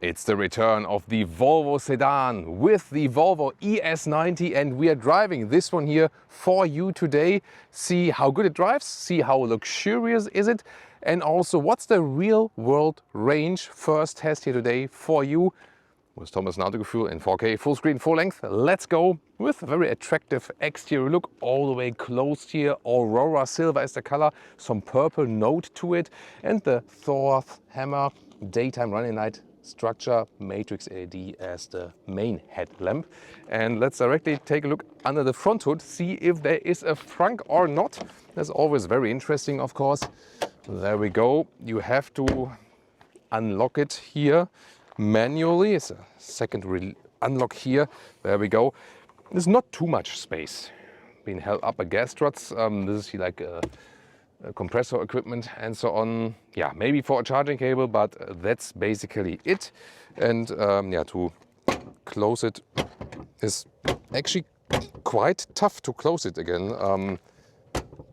It's the return of the Volvo sedan with the Volvo ES90, and we are driving this one here for you today. See how good it drives, see how luxurious is it, and also what's the real world range. First test here today for you with Thomas Autogefuehl in 4K, full screen, full length. Let's go with a very attractive exterior look, all the way closed here. Aurora Silver is the color, some purple note to it, and the Thor hammer daytime running light structure, matrix LED as the main headlamp. And let's directly take a look under the front hood, see if there is a frunk or not. That's always very interesting, of course. There we go. You have to unlock it here manually. It's a second unlock here. There we go. There's not too much space being held up by gas struts. This is like a compressor equipment and so on. Yeah, maybe for a charging cable, but that's basically it. And yeah, to close it is actually quite tough to close it again.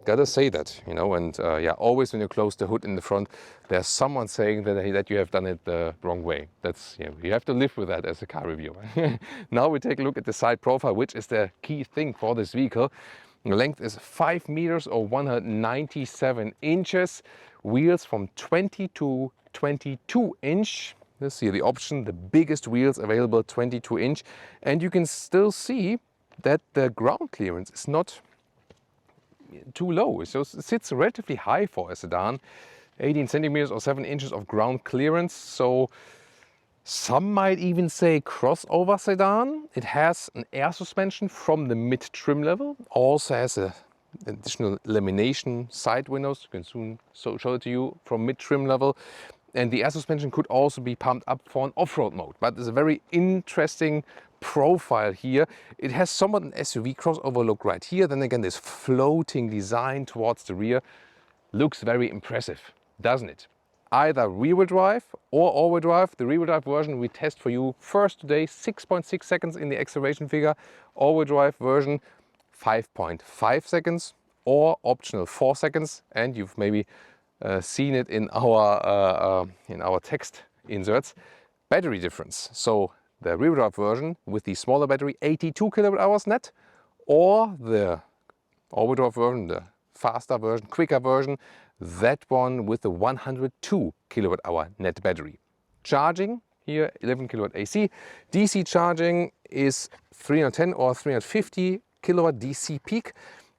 Gotta say that, you know, and yeah, always when you close the hood in the front, there's someone saying that you have done it the wrong way. That's, you know, you have to live with that as a car reviewer. Now we take a look at the side profile, which is the key thing for this vehicle. The length is 5 meters or 197 inches. Wheels from 20 to 22 inch. Let's see the option, the biggest wheels available, 22 inch. And you can still see that the ground clearance is not too low. So it sits relatively high for a sedan. 18 centimeters or 7 inches of ground clearance. So some might even say crossover sedan. It has an air suspension from the mid-trim level. Also has a additional lamination side windows. You can soon show it to you from mid-trim level. And the air suspension could also be pumped up for an off-road mode. But there's a very interesting profile here. It has somewhat an SUV crossover look right here. Then again, this floating design towards the rear looks very impressive, doesn't it? Either rear-wheel drive or all-wheel drive. The rear-wheel drive version we test for you first today, 6.6 seconds in the acceleration figure. All-wheel drive version, 5.5 seconds, or optional 4 seconds. And you've maybe seen it in our text inserts. Battery difference. So the rear-wheel drive version with the smaller battery, 82 kilowatt hours net, or the all-wheel drive version, the faster version, quicker version, that one with the 102 kilowatt hour net battery. Charging here, 11 kilowatt AC. DC charging is 310 or 350 kilowatt DC peak,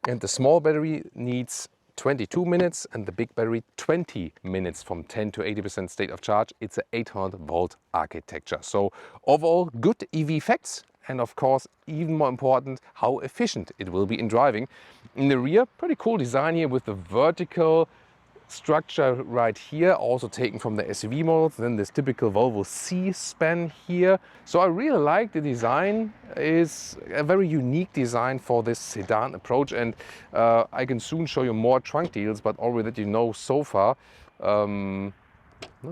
and the small battery needs 22 minutes and the big battery 20 minutes from 10 to 80% state of charge. It's an 800 volt architecture. So overall good EV facts, and of course even more important, how efficient it will be in driving. In the rear, pretty cool design here with the vertical structure right here, also taken from the SUV models. Then this typical Volvo C-span here. So I really like the design. Is a very unique design for this sedan approach, and I can soon show you more trunk deals, but already that you know so far. Not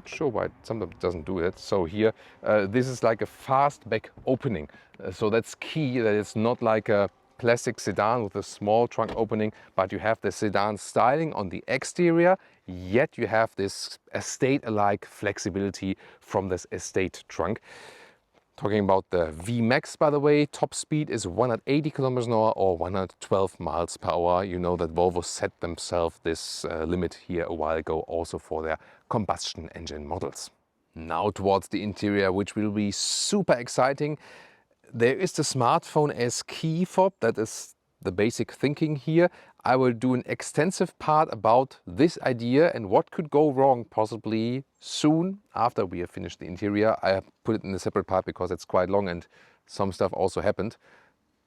sure why it sometimes doesn't do it. So here, this is like a fastback opening. So that's key, that it's not like a classic sedan with a small trunk opening, but you have the sedan styling on the exterior, yet you have this estate-alike flexibility from this estate trunk. Talking about the VMAX, by the way, top speed is 180 kilometers an hour or 112 miles per hour. You know that Volvo set themselves this limit here a while ago, also for their combustion engine models. Now towards the interior, which will be super exciting. There is the smartphone as key fob. That is the basic thinking here. I will do an extensive part about this idea and what could go wrong possibly soon after we have finished the interior. I put it in a separate part because it's quite long and some stuff also happened.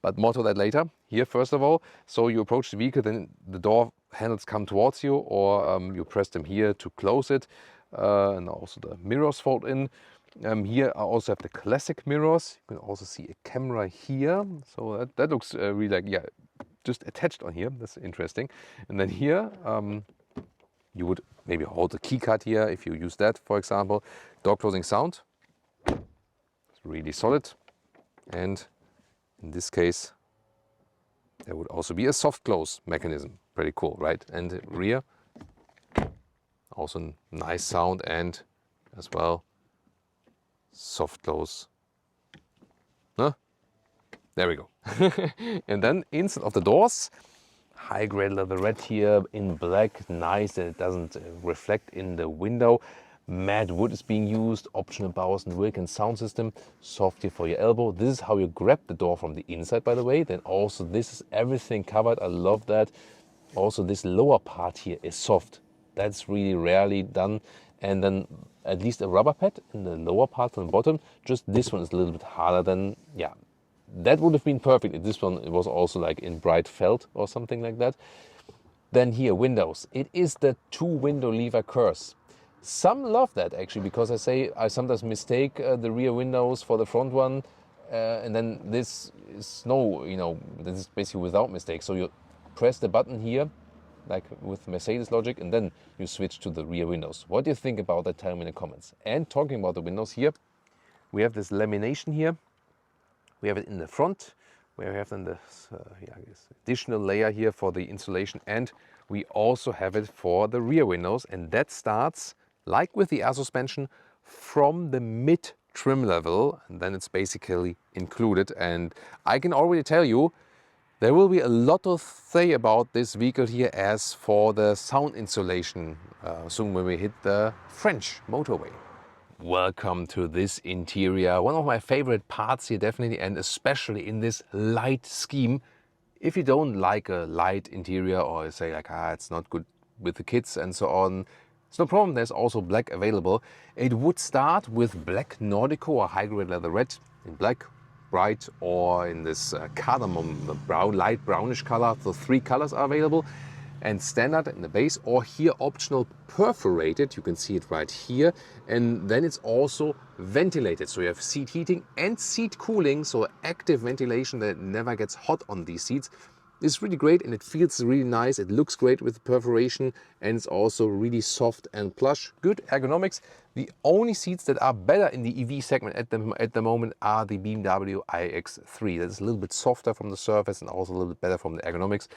But more to that later. Here, first of all, so you approach the vehicle, then the door handles come towards you, or you press them here to close it. And also the mirrors fold in. Here I also have the classic mirrors. You can also see a camera here. So that looks really like, yeah, just attached on here. That's interesting. And then here, you would maybe hold the key card here if you use that, for example. Door closing sound. It's really solid. And in this case, there would also be a soft close mechanism. Pretty cool, right? And rear, also nice sound, and as well soft close. Huh? There we go. And then inside of the doors, high grade leatherette here in black, nice that it doesn't reflect in the window. Matte wood is being used, optional Bowers & Wilkins sound system, soft here for your elbow. This is how you grab the door from the inside, by the way. Then also this is everything covered, I love that. Also this lower part here is soft. That's really rarely done. And then at least a rubber pad in the lower part from the bottom. Just this one is a little bit harder than, yeah. That would have been perfect if this one it was also like in bright felt or something like that. Then here, windows. It is the 2-window lever curse. Some love that actually, because I sometimes mistake the rear windows for the front one, and then this is this is basically without mistake. So you press the button here, like with Mercedes logic, and then you switch to the rear windows. What do you think about that? Tell me in the comments. And talking about the windows here, we have this lamination here. We have it in the front, where we have then this additional layer here for the insulation, and we also have it for the rear windows, and that starts, like with the air suspension, from the mid trim level, and then it's basically included. And I can already tell you, there will be a lot to say about this vehicle here as for the sound insulation soon when we hit the French motorway. Welcome to this interior. One of my favorite parts here definitely, and especially in this light scheme. If you don't like a light interior or you say like, it's not good with the kids and so on, it's no problem. There's also black available. It would start with black Nordico or high-grade leatherette in black, bright, or in this cardamom brown, light brownish color. So 3 colors are available. And standard in the base, or here optional perforated, you can see it right here. And then it's also ventilated, so you have seat heating and seat cooling, so active ventilation that never gets hot on these seats. It's really great and it feels really nice. It looks great with perforation, and it's also really soft and plush. Good ergonomics. The only seats that are better in the EV segment at the moment are the BMW iX3. That's a little bit softer from the surface and also a little bit better from the ergonomics.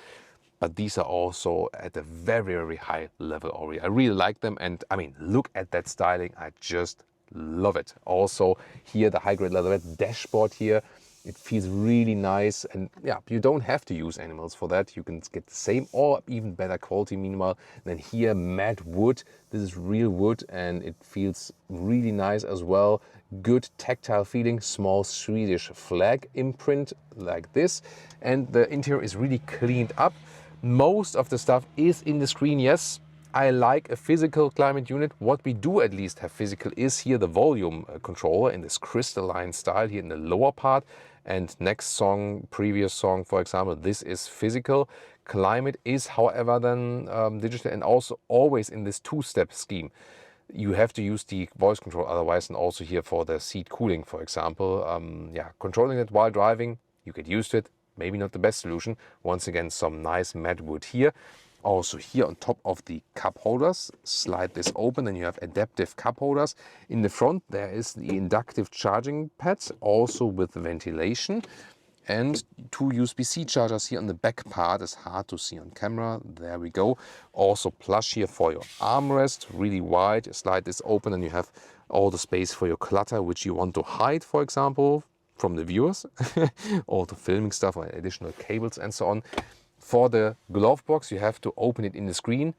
But these are also at a very, very high level already. I really like them, and I mean, look at that styling. I just love it. Also here, the high-grade leatherette dashboard here, it feels really nice. And yeah, you don't have to use animals for that. You can get the same or even better quality meanwhile. And then here, matte wood. This is real wood and it feels really nice as well. Good tactile feeling, small Swedish flag imprint like this. And the interior is really cleaned up. Most of the stuff is in the screen, yes. I like a physical climate unit. What we do at least have physical is here the volume controller in this crystalline style here in the lower part. And next song, previous song, for example, this is physical. Climate is, however, then digital, and also always in this 2-step scheme. You have to use the voice control otherwise, and also here for the seat cooling, for example. Controlling it while driving, you get used to it. Maybe not the best solution. Once again, some nice matte wood here. Also here on top of the cup holders, slide this open and you have adaptive cup holders. In the front there is the inductive charging pads, also with ventilation. And 2 USB-C chargers here on the back part. Is hard to see on camera. There we go. Also plush here for your armrest, really wide. You slide this open and you have all the space for your clutter, which you want to hide, for example, from the viewers, all the filming stuff or additional cables and so on. For the glove box, you have to open it in the screen.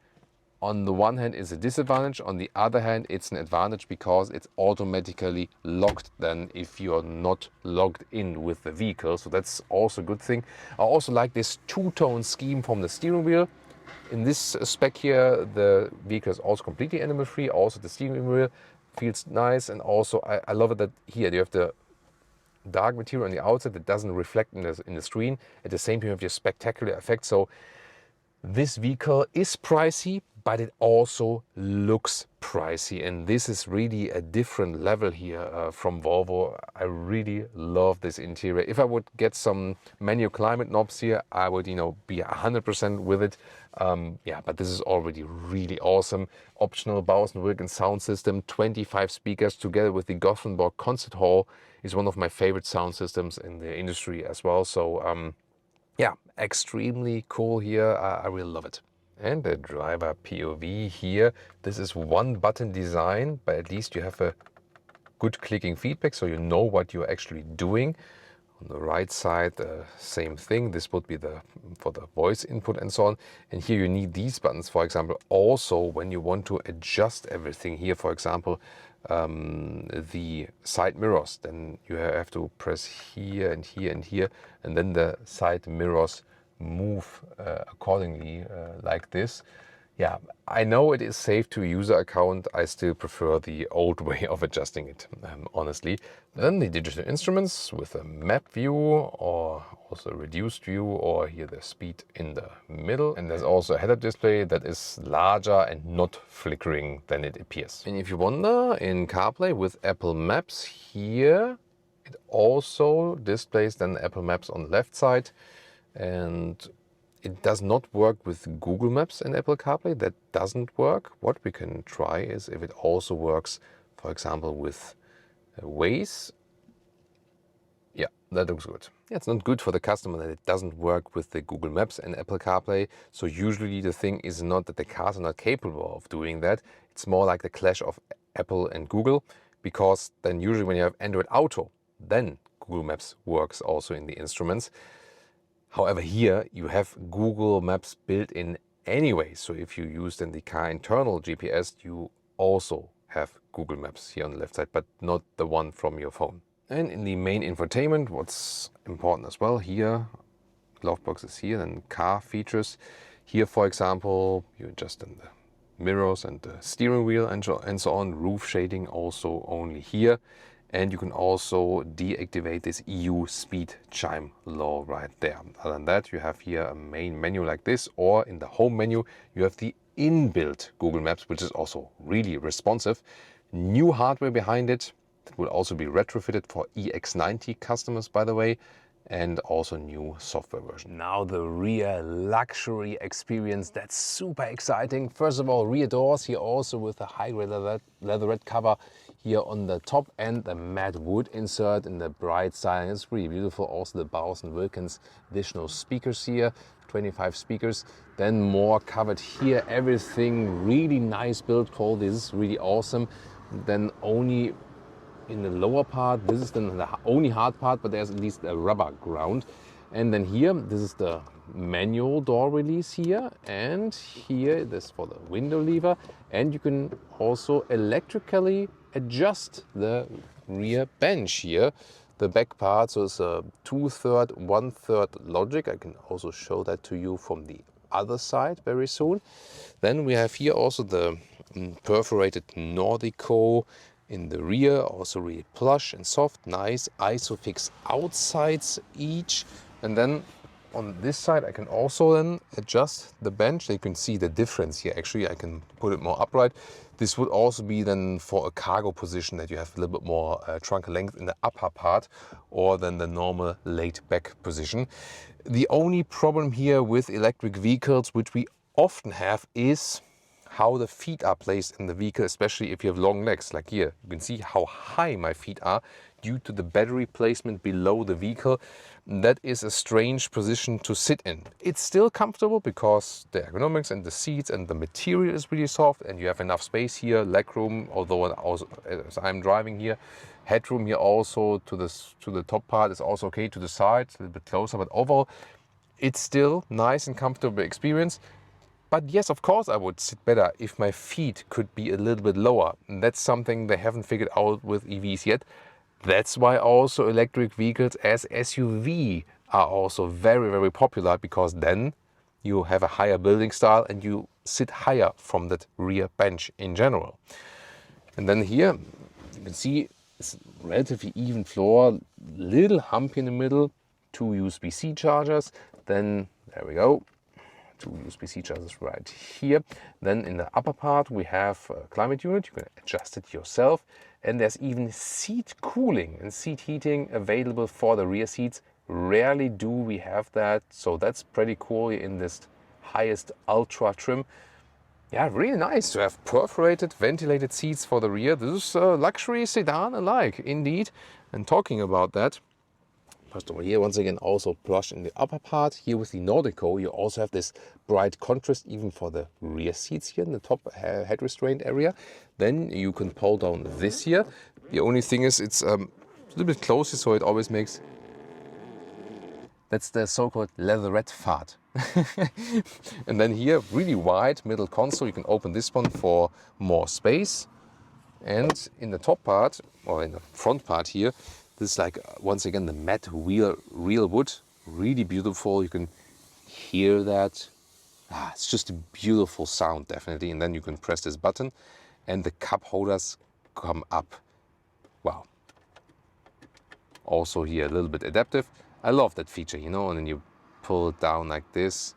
On the one hand, it's a disadvantage. On the other hand, it's an advantage because it's automatically locked then if you're not logged in with the vehicle. So that's also a good thing. I also like this 2-tone scheme from the steering wheel. In this spec here, the vehicle is also completely animal free. Also the steering wheel feels nice, and also I love it that here you have the dark material on the outside that doesn't reflect in the screen. At the same time, you have your spectacular effect. So this vehicle is pricey, but it also looks pricey. And this is really a different level here from Volvo. I really love this interior. If I would get some manual climate knobs here, I would, be 100% with it. But this is already really awesome. Optional Bowers & Wilkins sound system, 25 speakers together with the Gothenburg concert hall is one of my favorite sound systems in the industry as well. So extremely cool here. I really love it. And the driver POV here. This is one button design, but at least you have a good clicking feedback, so you know what you're actually doing. On the right side, same thing. This would be for the voice input and so on. And here you need these buttons, for example, also when you want to adjust everything here, for example, the side mirrors. Then you have to press here and here and here, and then the side mirrors move accordingly like this. Yeah, I know it is safe to user account. I still prefer the old way of adjusting it, honestly. Then the digital instruments with a map view or also a reduced view, or here the speed in the middle. And there's also a head-up display that is larger and not flickering than it appears. And if you wonder, in CarPlay with Apple Maps here, it also displays then Apple Maps on the left side. And it does not work with Google Maps and Apple CarPlay. That doesn't work. What we can try is if it also works, for example, with Waze. Yeah, that looks good. Yeah, it's not good for the customer that it doesn't work with the Google Maps and Apple CarPlay. So usually the thing is not that the cars are not capable of doing that. It's more like the clash of Apple and Google, because then usually when you have Android Auto, then Google Maps works also in the instruments. However, here you have Google Maps built in anyway. So if you use then the car internal GPS, you also have Google Maps here on the left side, but not the one from your phone. And in the main infotainment, what's important as well here, glove box is here, and car features. Here, for example, you adjust then the mirrors and the steering wheel and so on. Roof shading also only here. And you can also deactivate this EU speed chime law right there. Other than that, you have here a main menu like this, or in the home menu, you have the inbuilt Google Maps, which is also really responsive. New hardware behind it. It will also be retrofitted for EX90 customers, by the way, and also new software version. Now the rear luxury experience, that's super exciting. First of all, rear doors here also with a high-grade leatherette cover here on the top, and the matte wood insert in the bright side. It's really beautiful. Also the Bowers & Wilkins additional speakers here, 25 speakers. Then more covered here, everything really nice build quality. This is really awesome. Then only in the lower part, this is then the only hard part, but there's at least a rubber ground. And then here, this is the manual door release here, and here this for the window lever. And you can also electrically adjust the rear bench here, the back part. So it's a 2/3, 1/3 logic. I can also show that to you from the other side very soon. Then we have here also the perforated Nordico in the rear, also really plush and soft, nice ISOFIX outsides each. And then on this side I can also then adjust the bench. You can see the difference here. Actually, I can put it more upright. This would also be then for a cargo position, that you have a little bit more trunk length in the upper part, or then the normal laid back position. The only problem here with electric vehicles, which we often have, is how the feet are placed in the vehicle, especially if you have long legs. Like here, you can see how high my feet are due to the battery placement below the vehicle. That is a strange position to sit in. It's still comfortable because the ergonomics and the seats and the material is really soft, and you have enough space here, leg room, although also, as I'm driving here, headroom here also to the top part is also okay, to the side, a little bit closer, but overall it's still nice and comfortable experience. But yes, of course, I would sit better if my feet could be a little bit lower. And that's something they haven't figured out with EVs yet. That's why also electric vehicles as SUV are also very, very popular, because then you have a higher building style and you sit higher from that rear bench in general. And then here, you can see it's relatively even floor, little hump in the middle, 2 USB-C chargers. Then there we go. 2 USB-C chargers right here. Then in the upper part we have a climate unit. You can adjust it yourself, and there's even seat cooling and seat heating available for the rear seats. Rarely do we have that, so that's pretty cool in this highest Ultra trim. Yeah, really nice to have perforated ventilated seats for the rear. This is a luxury sedan alike, indeed. And talking about that, first of all, here once again also plush in the upper part. Here with the Nordico, you also have this bright contrast even for the rear seats here in the top head restraint area. Then you can pull down this here The only thing is it's a little bit closer, so it always makes... That's the so-called leatherette fart. And then here, really wide middle console. You can open this one for more space. And in the top part, or in the front part here, this is like, once again, the matte real wood. Really beautiful. You can hear that. It's just a beautiful sound, definitely. And then you can press this button and the cup holders come up. Wow. Also here, a little bit adaptive. I love that feature, you know, and then you pull it down like this.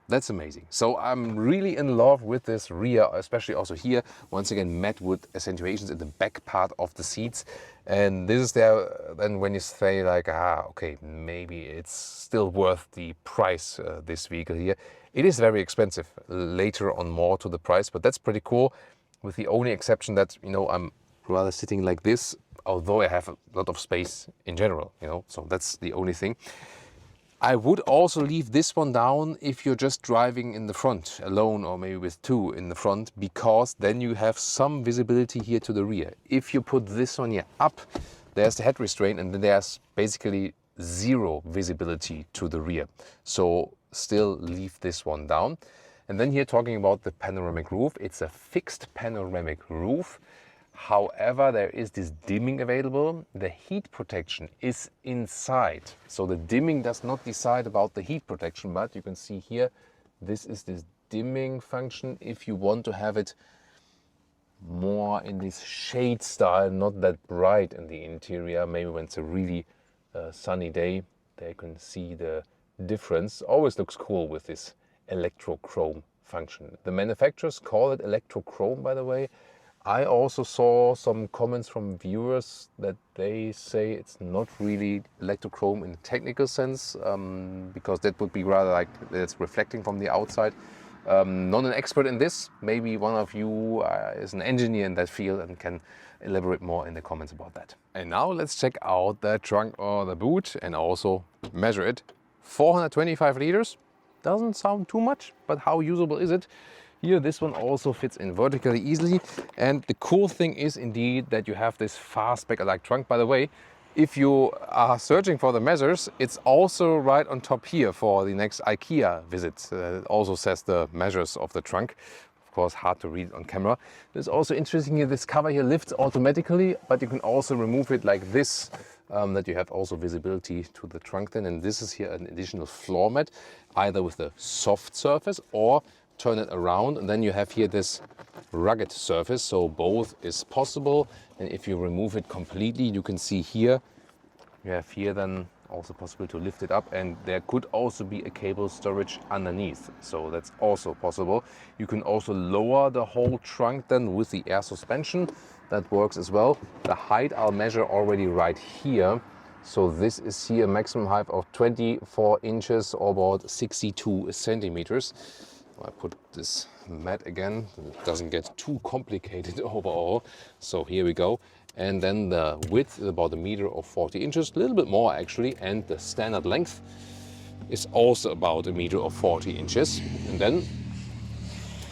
That's amazing. So I'm really in love with this rear, especially also here. Once again, matte wood accentuations in the back part of the seats. And this is there, then when you say like, okay, maybe it's still worth the price, this vehicle here. It is very expensive, later on more to the price, but that's pretty cool. With the only exception that, you know, I'm rather sitting like this, although I have a lot of space in general, you know, so that's the only thing. I would also leave this one down if you're just driving in the front alone, or maybe with two in the front, because then you have some visibility here to the rear. If you put this one here up, there's the head restraint, and then there's basically zero visibility to the rear. So still leave this one down. And then here talking about the panoramic roof, it's a fixed panoramic roof. However, there is this dimming available. The heat protection is inside. So the dimming does not decide about the heat protection, but you can see here, this is this dimming function. If you want to have it more in this shade style, not that bright in the interior, maybe when it's a really sunny day, there you can see the difference. Always looks cool with this electrochrome function. The manufacturers call it electrochrome, by the way. I also saw some comments from viewers that they say it's not really electrochrome in the technical sense, because that would be rather like it's reflecting from the outside. Not an expert in this. Maybe one of you is an engineer in that field and can elaborate more in the comments about that. And now let's check out the trunk or the boot and also measure it. 425 liters. Doesn't sound too much, but how usable is it? Here, this one also fits in vertically easily. And the cool thing is indeed that you have this Fastback-alike trunk. By the way, if you are searching for the measures, it's also right on top here for the next IKEA visit. It also says the measures of the trunk. Of course, hard to read on camera. It's also interesting here, this cover here lifts automatically, but you can also remove it like this, that you have also visibility to the trunk then. And this is here an additional floor mat, either with a soft surface or turn it around, and then you have here this rugged surface, so both is possible. And if you remove it completely, you can see here, you have here then also possible to lift it up, and there could also be a cable storage underneath, so that's also possible. You can also lower the whole trunk then with the air suspension. That works as well. The height I'll measure already right here. So this is here a maximum height of 24 inches or about 62 centimeters. I put this mat again, it doesn't get too complicated overall. So here we go. And then the width is about 1.40 meters, a little bit more actually. And the standard length is also about 1.40 meters. And then,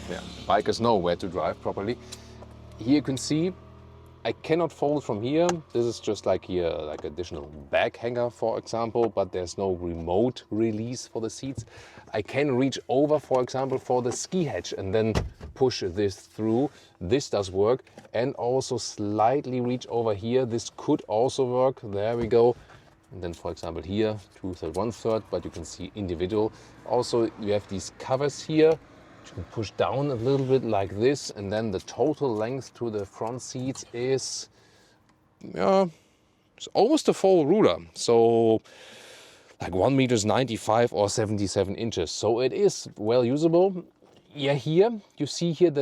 yeah, bikers know where to drive properly. Here you can see, I cannot fold from here. This is just like here, like additional bag hanger, for example, but there's no remote release for the seats. I can reach over, for example, for the ski hatch and then push this through. This does work. And also slightly reach over here. This could also work. There we go. And then, for example, here, 2/3, 1/3, but you can see individual. Also, you have these covers here. You can push down a little bit like this, and then the total length to the front seats is, yeah, it's almost a full ruler. So like 1.95 meters or 77 inches. So it is well usable. Yeah, here you see here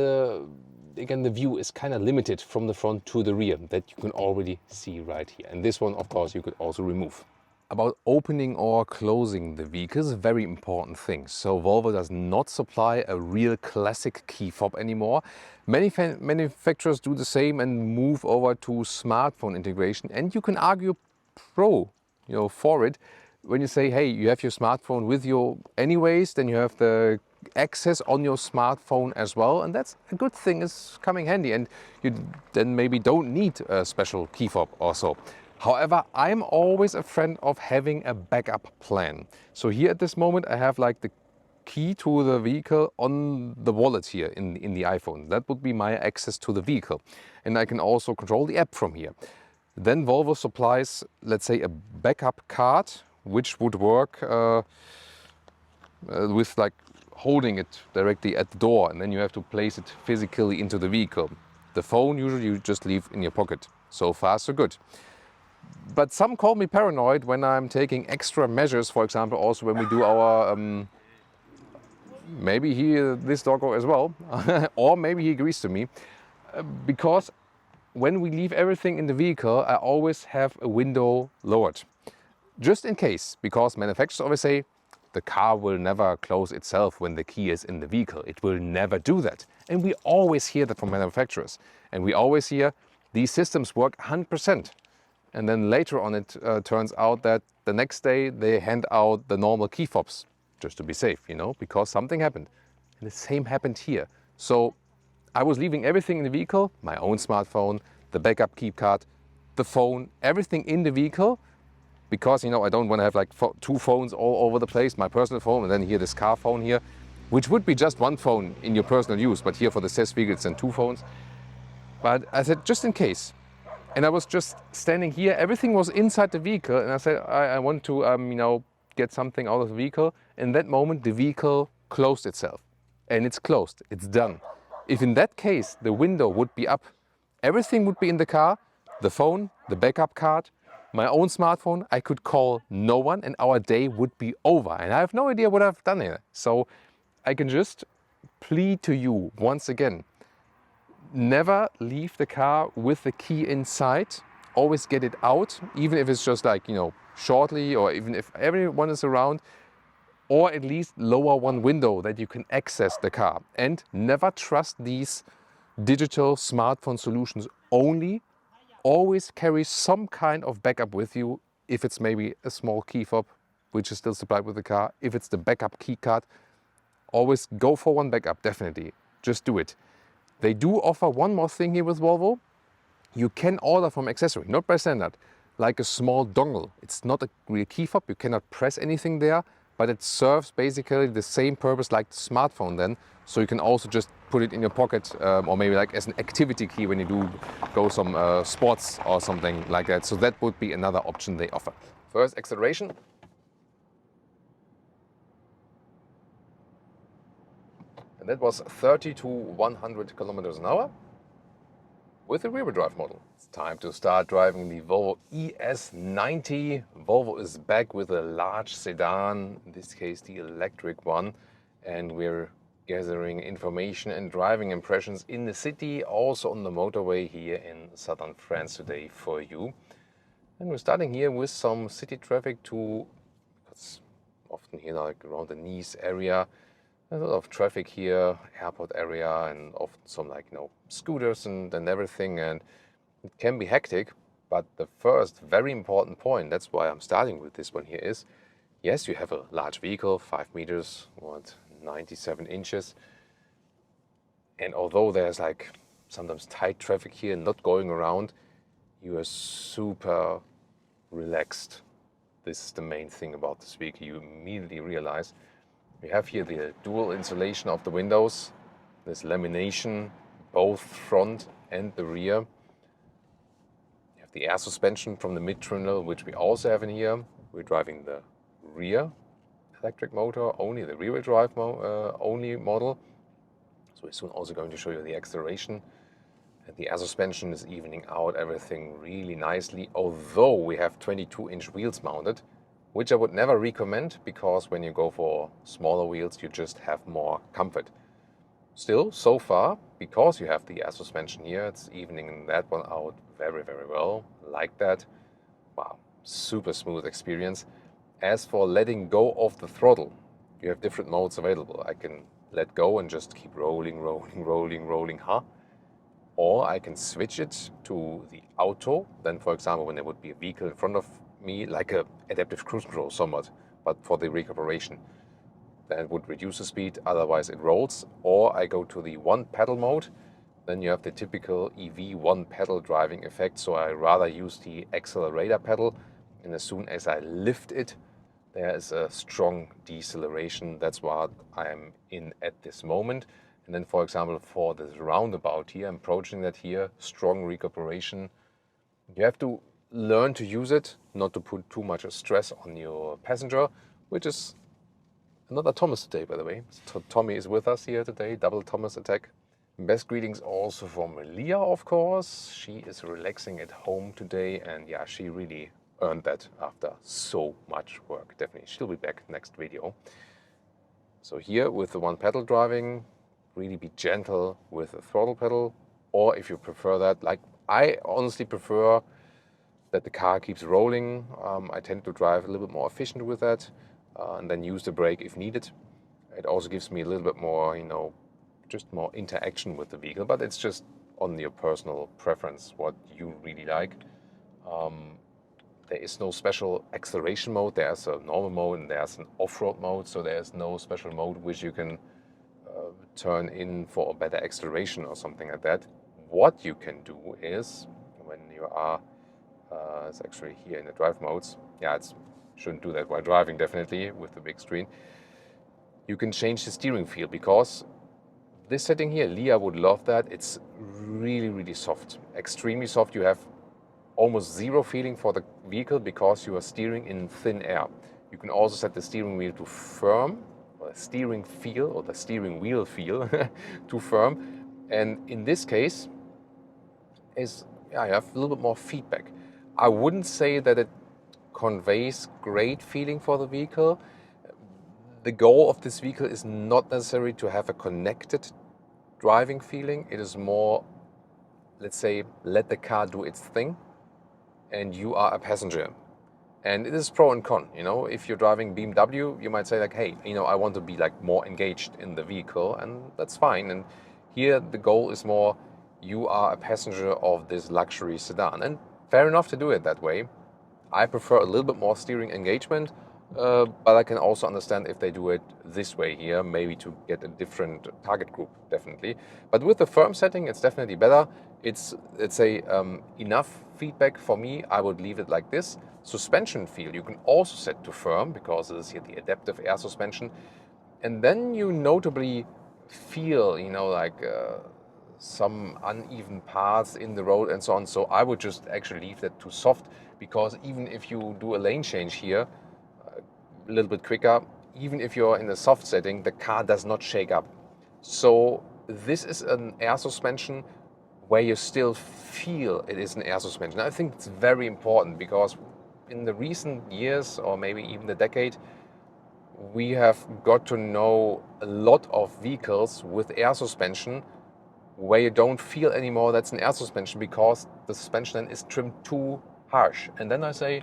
again the view is kind of limited from the front to the rear, that you can already see right here. And this one, of course, you could also remove. About opening or closing the vehicle is a very important thing. So Volvo does not supply a real classic key fob anymore. Many manufacturers do the same and move over to smartphone integration. And you can argue for it. When you say, hey, you have your smartphone with you anyways, then you have the access on your smartphone as well, and that's a good thing, is coming handy, and you then maybe don't need a special key fob or so. However, I'm always a friend of having a backup plan. So here at this moment I have like the key to the vehicle on the wallet here in the iPhone. That would be my access to the vehicle, and I can also control the app from here. Then Volvo supplies, let's say, a backup card which would work with like holding it directly at the door, and then you have to place it physically into the vehicle. The phone usually you just leave in your pocket. So far so good. But some call me paranoid when I'm taking extra measures, for example, also when we do our, maybe this doggo as well, or maybe he agrees to me, because when we leave everything in the vehicle, I always have a window lowered. Just in case, because manufacturers always say, the car will never close itself when the key is in the vehicle. It will never do that. And we always hear that from manufacturers. And we always hear these systems work 100%. And then later on it turns out that the next day they hand out the normal key fobs, just to be safe, you know, because something happened. And the same happened here. So I was leaving everything in the vehicle, my own smartphone, the backup key card, the phone, everything in the vehicle, because, you know, I don't want to have like two phones all over the place, my personal phone and then here this car phone here, which would be just one phone in your personal use, but here for the test vehicle it's then two phones. But I said, just in case. And I was just standing here, everything was inside the vehicle, and I said, I want to, you know, get something out of the vehicle. In that moment, the vehicle closed itself. And it's closed, it's done. If in that case, the window would be up, everything would be in the car, the phone, the backup card, my own smartphone, I could call no one and our day would be over. And I have no idea what I've done here. So I can just plead to you once again, never leave the car with the key inside. Always get it out, even if it's just like, you know, shortly, or even if everyone is around, or at least lower one window that you can access the car. And never trust these digital smartphone solutions only. Always carry some kind of backup with you. If it's maybe a small key fob, which is still supplied with the car, if it's the backup key card, always go for one backup, definitely. Just do it. They do offer one more thing here with Volvo. You can order from accessory, not by standard, like a small dongle. It's not a real key fob, you cannot press anything there, but it serves basically the same purpose like the smartphone then. So you can also just put it in your pocket, or maybe like as an activity key when you do go some sports or something like that. So that would be another option they offer. First, acceleration. And that was 30 to 100 kilometers an hour with the rear-wheel drive model. It's time to start driving the Volvo ES90. Volvo is back with a large sedan, in this case the electric one, and we're gathering information and driving impressions in the city, also on the motorway here in southern France today for you. And we're starting here with some city traffic too. It's often here like around the Nice area. There's a lot of traffic here, airport area, and often some like, you know, scooters and everything, and it can be hectic. But the first very important point, that's why I'm starting with this one here, is yes, you have a large vehicle, 5 meters, 97 inches. And although there's like sometimes tight traffic here, not going around, you are super relaxed. This is the main thing about this vehicle. You immediately realize we have here the dual insulation of the windows. There's lamination, both front and the rear. You have the air suspension from the mid-terminal, which we also have in here. We're driving the rear electric motor, only the rear-wheel drive only model. So we're soon also going to show you the acceleration. And the air suspension is evening out everything really nicely, although we have 22-inch wheels mounted, which I would never recommend, because when you go for smaller wheels, you just have more comfort. Still, so far, because you have the air suspension here, it's evening that one out very, very well, like that. Wow, super smooth experience. As for letting go of the throttle, you have different modes available. I can let go and just keep rolling, or I can switch it to the auto. Then, for example, when there would be a vehicle in front of me, like a adaptive cruise control somewhat, but for the recuperation. that would reduce the speed, otherwise it rolls. Or I go to the one pedal mode, then you have the typical EV one pedal driving effect. So I rather use the accelerator pedal, and as soon as I lift it, there is a strong deceleration. That's what I'm in at this moment. And then, for example, for this roundabout here, I'm approaching that here, strong recuperation. You have to learn to use it, not to put too much stress on your passenger, which is another Thomas today, by the way. So Tommy is with us here today, double Thomas attack. Best greetings also from Leah, of course. She is relaxing at home today, and yeah, she really earned that after so much work. Definitely, she'll be back next video. So here with the one pedal driving, really be gentle with the throttle pedal, or if you prefer that, like I honestly prefer that the car keeps rolling. I tend to drive a little bit more efficient with that, and then use the brake if needed. It also gives me a little bit more, you know, just more interaction with the vehicle, but it's just on your personal preference, what you really like. There is no special acceleration mode. There's a normal mode and there's an off-road mode, so there's no special mode which you can turn in for a better acceleration or something like that. What you can do is, when you are, it's actually here in the drive modes, yeah, it's shouldn't do that while driving, definitely, with the big screen. You can change the steering feel, because this setting here, Leah would love that. It's really, really soft, extremely soft. You have almost zero feeling for the vehicle because you are steering in thin air. You can also set the steering wheel to firm, or the steering feel, or the steering wheel feel to firm. And in this case, is yeah, you have a little bit more feedback. I wouldn't say that it conveys great feeling for the vehicle. The goal of this vehicle is not necessarily to have a connected driving feeling. It is more, let's say, let the car do its thing and you are a passenger. And it is pro and con, you know. If you're driving BMW, you might say like, hey, you know, I want to be like more engaged in the vehicle, and that's fine. And here the goal is more, you are a passenger of this luxury sedan, and fair enough to do it that way. I prefer a little bit more steering engagement, but I can also understand if they do it this way here, maybe to get a different target group, definitely. But with the firm setting, it's definitely better. It's, let's say, enough feedback for me. I would leave it like this. Suspension feel, you can also set to firm, because it is here the adaptive air suspension. And then you notably feel, you know, like some uneven parts in the road and so on. So I would just actually leave that to soft, because even if you do a lane change here, a little bit quicker, even if you're in a soft setting, the car does not shake up. So this is an air suspension where you still feel it is an air suspension. I think it's very important, because in the recent years, or maybe even the decade, we have got to know a lot of vehicles with air suspension where you don't feel anymore that's an air suspension, because the suspension then is trimmed too harsh. And then I say,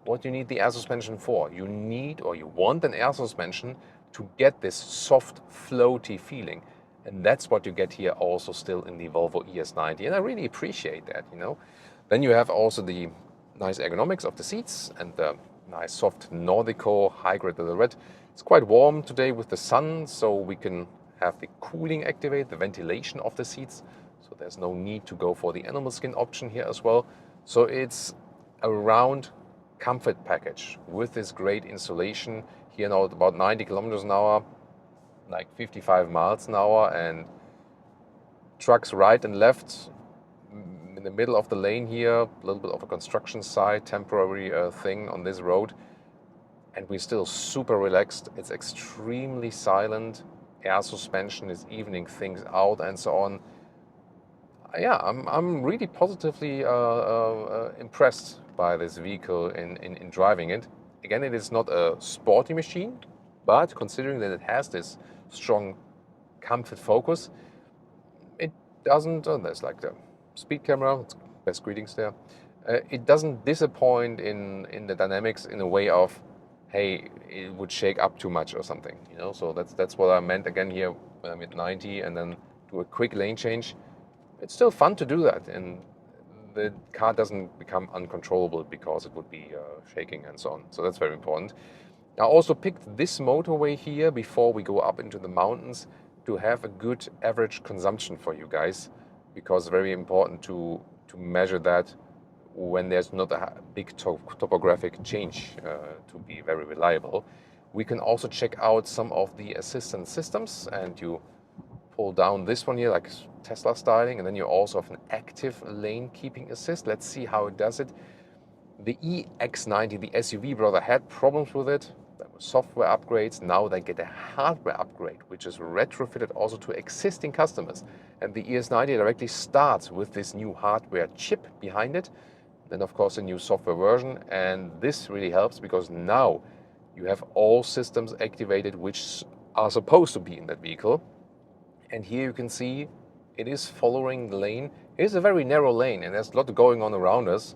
what do you need the air suspension for? You need, or you want, an air suspension to get this soft, floaty feeling. And that's what you get here also still in the Volvo ES90. And I really appreciate that, you know. Then you have also the nice ergonomics of the seats and the nice soft Nordico high-grade leather red. It's quite warm today with the sun, so we can have the cooling activate, the ventilation of the seats. So there's no need to go for the animal skin option here as well. So it's a round comfort package with this great insulation here now at about 90 kilometers an hour, like 55 miles an hour, and trucks right and left in the middle of the lane here, a little bit of a construction site, temporary thing on this road, and we're still super relaxed. It's extremely silent. Air suspension is evening things out and so on. Yeah, I'm really positively impressed by this vehicle in driving it. Again, it is not a sporty machine, but considering that it has this strong comfort focus, it doesn't, there's like the speed camera, it's best greetings there. It doesn't disappoint in the dynamics in a way of, hey, it would shake up too much or something, you know. So that's what I meant again here when I'm at 90 and then do a quick lane change. It's still fun to do that, and the car doesn't become uncontrollable because it would be shaking and so on. So that's very important. I also picked this motorway here before we go up into the mountains to have a good average consumption for you guys, because it's very important to measure that when there's not a big topographic change to be very reliable. We can also check out some of the assistance systems, and you pull down this one here like Tesla styling, and then you also have an active lane keeping assist. Let's see how it does it. The EX90, the SUV brother, had problems with it. There were software upgrades. Now they get a hardware upgrade, which is retrofitted also to existing customers. And the ES90 directly starts with this new hardware chip behind it. Then, of course, a new software version. And this really helps because now you have all systems activated which are supposed to be in that vehicle. And here you can see it is following the lane. It is a very narrow lane, and there's a lot going on around us.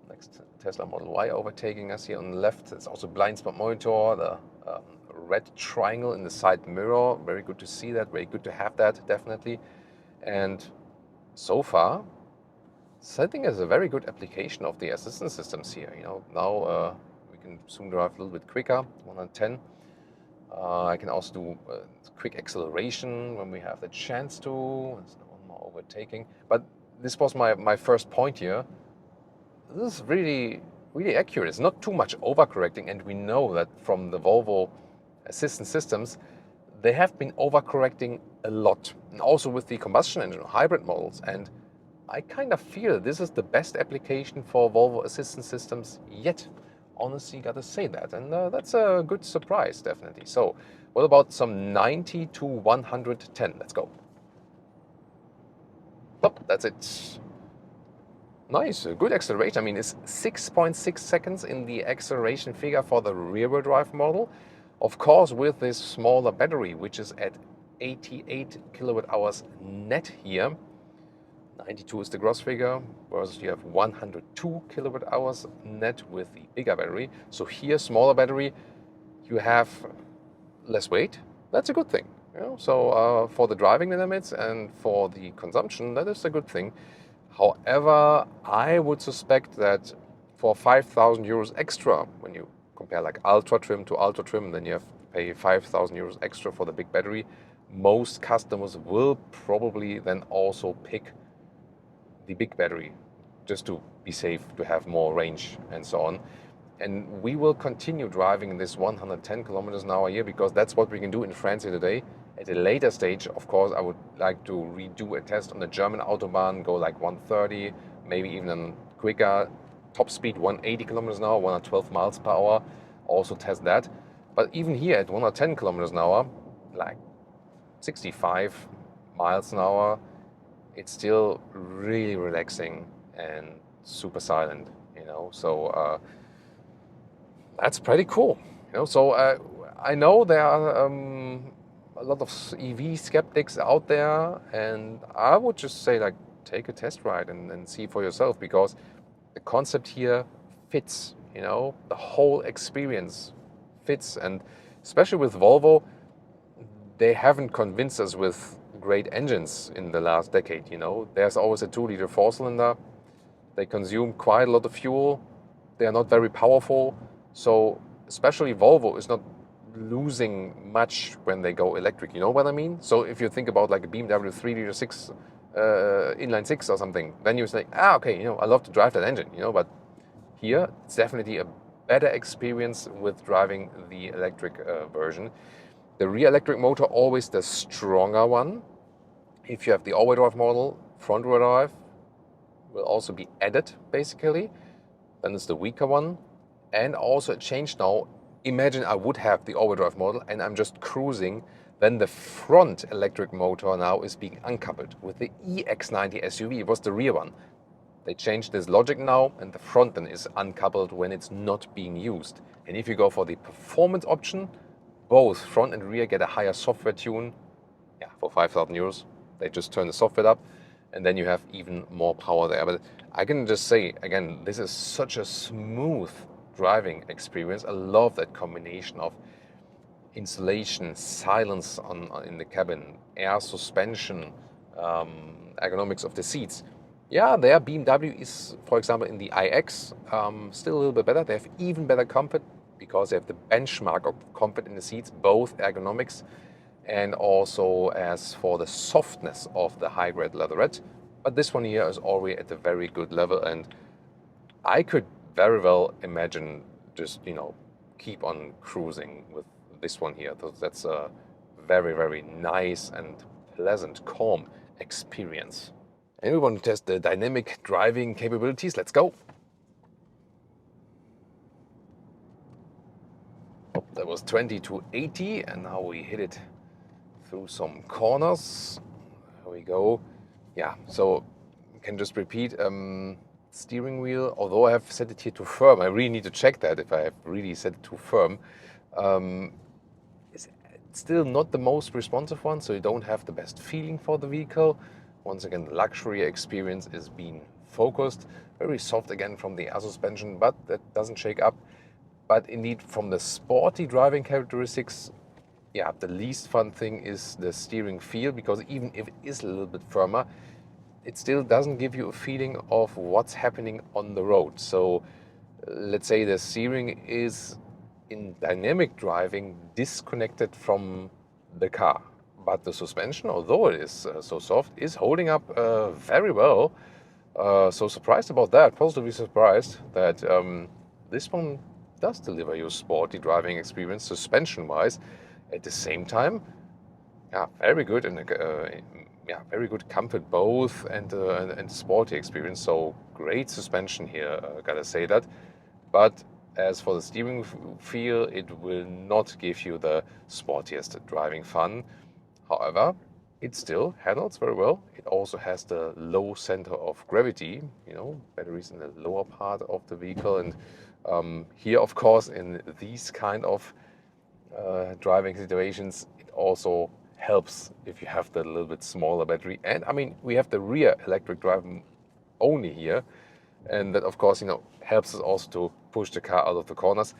Next Tesla Model Y overtaking us here on the left. It's also blind spot monitor, the red triangle in the side mirror. Very good to see that, very good to have that, definitely. And so far, I think it's a very good application of the assistance systems here. You know, now we can soon drive a little bit quicker, 110. I can also do quick acceleration when we have the chance to. There's one more overtaking. But this was my first point here. This is really, really accurate. It's not too much overcorrecting, and we know that from the Volvo assistance systems, they have been overcorrecting a lot. And also with the combustion engine hybrid models. And I kind of feel this is the best application for Volvo assistance systems yet. Honestly, gotta say that, and that's a good surprise, definitely. So, what about some 90 to 110? Let's go. Oh, that's it. Nice, good acceleration. I mean, it's 6.6 seconds in the acceleration figure for the rear-wheel drive model. Of course, with this smaller battery, which is at 88 kilowatt hours net here. 92 is the gross figure, whereas you have 102 kilowatt hours net with the bigger battery. So here, smaller battery, you have less weight. That's a good thing. You know? So for the driving limits and for the consumption, that is a good thing. However, I would suspect that for 5,000 euros extra, when you compare like ultra trim to ultra trim, then you have to pay 5,000 euros extra for the big battery. Most customers will probably then also pick the big battery, just to be safe, to have more range and so on. And we will continue driving this 110 kilometers an hour here because that's what we can do in France here today. At a later stage, of course, I would like to redo a test on the German Autobahn, go like 130, maybe even quicker, top speed 180 kilometers an hour, 112 miles per hour, also test that. But even here at 110 kilometers an hour, like 65 miles an hour, it's still really relaxing and super silent, you know. So that's pretty cool, you know. So I know there are a lot of EV skeptics out there, and I would just say, like, take a test ride and see for yourself, because the concept here fits, you know. The whole experience fits, and especially with Volvo, they haven't convinced us with great engines in the last decade, you know. There's always a 2-liter 4-cylinder. They consume quite a lot of fuel. They are not very powerful. So especially Volvo is not losing much when they go electric, you know what I mean? So if you think about like a BMW 3-liter 6, inline 6 or something, then you say, okay, you know, I love to drive that engine, you know. But here it's definitely a better experience with driving the electric version. The rear electric motor, always the stronger one. If you have the all-wheel drive model, front-wheel drive will also be added, basically. Then it's the weaker one. And also a change now. Imagine I would have the all-wheel drive model and I'm just cruising. Then the front electric motor now is being uncoupled. With the EX90 SUV, it was the rear one. They changed this logic now, and the front then is uncoupled when it's not being used. And if you go for the performance option, both front and rear get a higher software tune. Yeah, for 5,000 euros. They just turn the software up, and then you have even more power there. But I can just say, again, this is such a smooth driving experience. I love that combination of insulation, silence in the cabin, air suspension, ergonomics of the seats. Yeah, their BMW is, for example, in the iX, still a little bit better. They have even better comfort because they have the benchmark of comfort in the seats, both ergonomics and also as for the softness of the high-grade leatherette. But this one here is already at a very good level, and I could very well imagine just, you know, keep on cruising with this one here. So that's a very, very nice and pleasant, calm experience. And we want to test the dynamic driving capabilities. Let's go. Oh, that was 20 to 80, and now we hit it through some corners. There we go. Yeah, so you can just repeat. Steering wheel, although I have set it here to firm, I really need to check that if I have really set it to firm. It's still not the most responsive one, so you don't have the best feeling for the vehicle. Once again, the luxury experience is being focused. Very soft again from the air suspension, but that doesn't shake up. But indeed, from the sporty driving characteristics, yeah, the least fun thing is the steering feel, because even if it is a little bit firmer, it still doesn't give you a feeling of what's happening on the road. So let's say the steering is in dynamic driving disconnected from the car, but the suspension, although it is so soft, is holding up very well. So surprised about that, positively surprised that this one does deliver you a sporty driving experience suspension wise. At the same time, yeah, very good, and yeah, very good comfort both, and sporty experience. So great suspension here, gotta say that. But as for the steering feel, it will not give you the sportiest driving fun. However, it still handles very well. It also has the low center of gravity, you know, batteries in the lower part of the vehicle. And here, of course, in these kind of driving situations, it also helps if you have the little bit smaller battery. And I mean, we have the rear electric drive only here, and that of course, you know, helps us also to push the car out of the corners.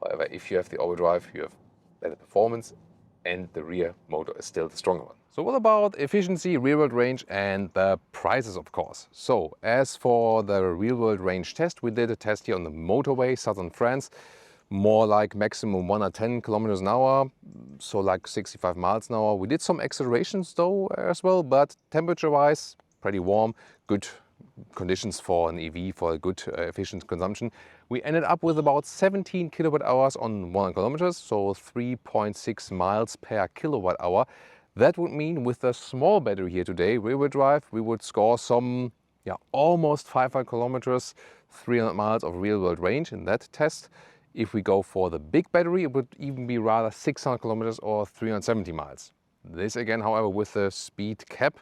However, if you have the all-wheel drive, you have better performance, and the rear motor is still the stronger one. So what about efficiency, rear-world range, and the prices, of course? So as for the real-world range test, we did a test here on the motorway, southern France. More like maximum 110 kilometers an hour, so like 65 miles an hour. We did some accelerations though as well, but temperature-wise, pretty warm, good conditions for an EV, for a good efficient consumption. We ended up with about 17 kilowatt hours on 100 kilometers, so 3.6 miles per kilowatt hour. That would mean with a small battery here today, rear-wheel drive, we would score some, yeah, almost 500 kilometers, 300 miles of real-world range in that test. If we go for the big battery, it would even be rather 600 kilometers or 370 miles. This again, however, with the speed cap.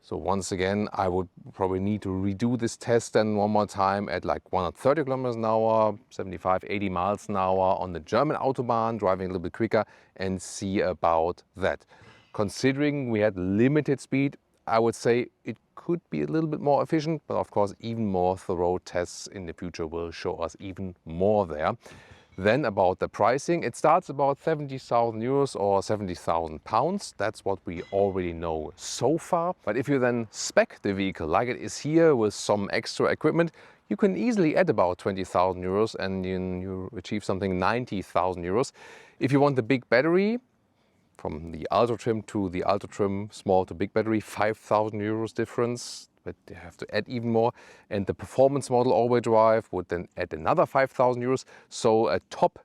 So once again, I would probably need to redo this test then one more time at like 130 kilometers an hour, 75, 80 miles an hour on the German Autobahn, driving a little bit quicker, and see about that. Considering we had limited speed, I would say it could be a little bit more efficient, but of course even more thorough tests in the future will show us even more there. Then about the pricing, it starts about 70,000 euros or 70,000 pounds. That's what we already know so far. But if you then spec the vehicle like it is here with some extra equipment, you can easily add about 20,000 euros and you achieve something 90,000 euros. If you want the big battery, from the Ultra trim to the Ultra trim small to big battery, 5,000 euros difference, but you have to add even more. And the performance model all-wheel drive would then add another 5,000 euros. So a top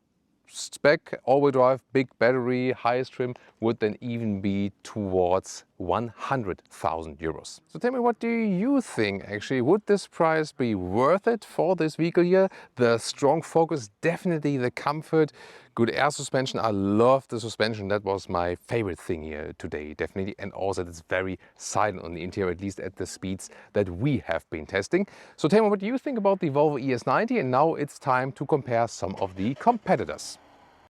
spec all-wheel drive, big battery, highest trim would then even be towards 100,000 euros. So tell me, what do you think actually? Would this price be worth it for this vehicle here? The strong focus, definitely the comfort, good air suspension. I love the suspension. That was my favorite thing here today, definitely. And also it's very silent on the interior, at least at the speeds that we have been testing. So tell me, what do you think about the Volvo ES90? And now it's time to compare some of the competitors.